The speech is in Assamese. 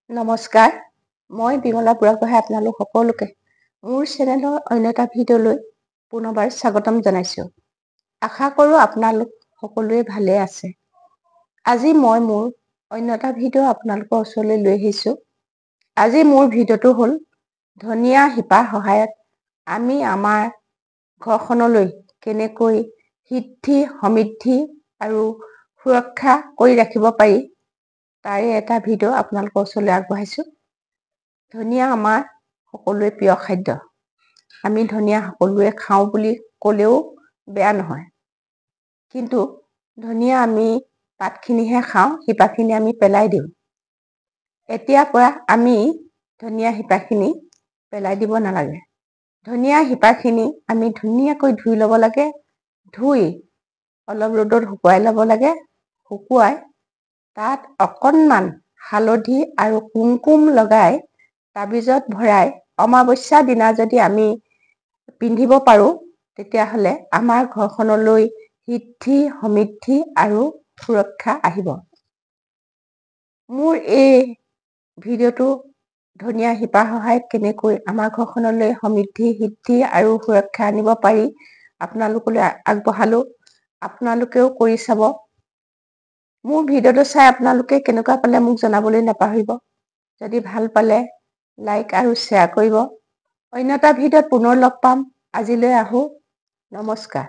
নমস্কাৰ, মই বিমলা বুঢ়াগোহাঁই আপোনালোক সকলোকে মোৰ চেনেলৰ অন্য এটা ভিডিঅ'লৈ পুনৰবাৰ স্বাগতম জনাইছোঁ। আশা কৰোঁ আপোনালোক সকলোৱে ভালে আছে। আজি মই মোৰ অন্য এটা ভিডিঅ' আপোনালোকৰ ওচৰলৈ লৈ আহিছোঁ। আজি মোৰ ভিডিঅ'টো হ'ল ধনিয়া শিপাৰ সহায়ত আমি আমাৰ ঘৰখনলৈ কেনেকৈ সিদ্ধি, সমৃদ্ধি আৰু সুৰক্ষা কৰি ৰাখিব পাৰি তাৰে এটা ভিডিঅ' আপোনালোকৰ ওচৰলৈ আগবঢ়াইছোঁ। ধনিয়া আমাৰ সকলোৰে প্ৰিয় খাদ্য। আমি ধনিয়া সকলোৱে খাওঁ বুলি ক'লেও বেয়া নহয়। কিন্তু ধনিয়া আমি পাতখিনিহে খাওঁ, শিপাখিনি আমি পেলাই দিওঁ। এতিয়াৰ পৰা আমি ধনিয়া শিপাখিনি পেলাই দিব নালাগে। ধনিয়া শিপাখিনি আমি ধুনীয়াকৈ ধুই ল'ব লাগে। ধুই অলপ ৰ'দত শুকুৱাই ল'ব লাগে। শুকুৱাই তাত অকণমান হালধি আৰু কুমকুম লগাই তাবিজত ভৰাই অমাৱস্যাৰ দিনা যদি আমি পিন্ধিব পাৰোঁ, তেতিয়াহ'লে আমাৰ ঘৰখনলৈ সিদ্ধি, সমৃদ্ধি আৰু সুৰক্ষা আহিব। মোৰ এই ভিডিঅ'টো ধনিয়া শিপাৰ সহায়ত কেনেকৈ আমাৰ ঘৰখনলৈ সমৃদ্ধি, সিদ্ধি আৰু সুৰক্ষা আনিব পাৰি আপোনালোকলৈ আগবঢ়ালোঁ। আপোনালোকেও কৰি চাব। মোৰ ভিডিঅ'টো চাই আপোনালোকে কেনেকুৱা পালে মোক জনাবলৈ নাপাহৰিব। যদি ভাল পালে লাইক আৰু শ্বেয়াৰ কৰিব। অন্য এটা ভিডিঅ'ত পুনৰ লগ পাম। আজিলৈ আহোঁ। নমস্কাৰ।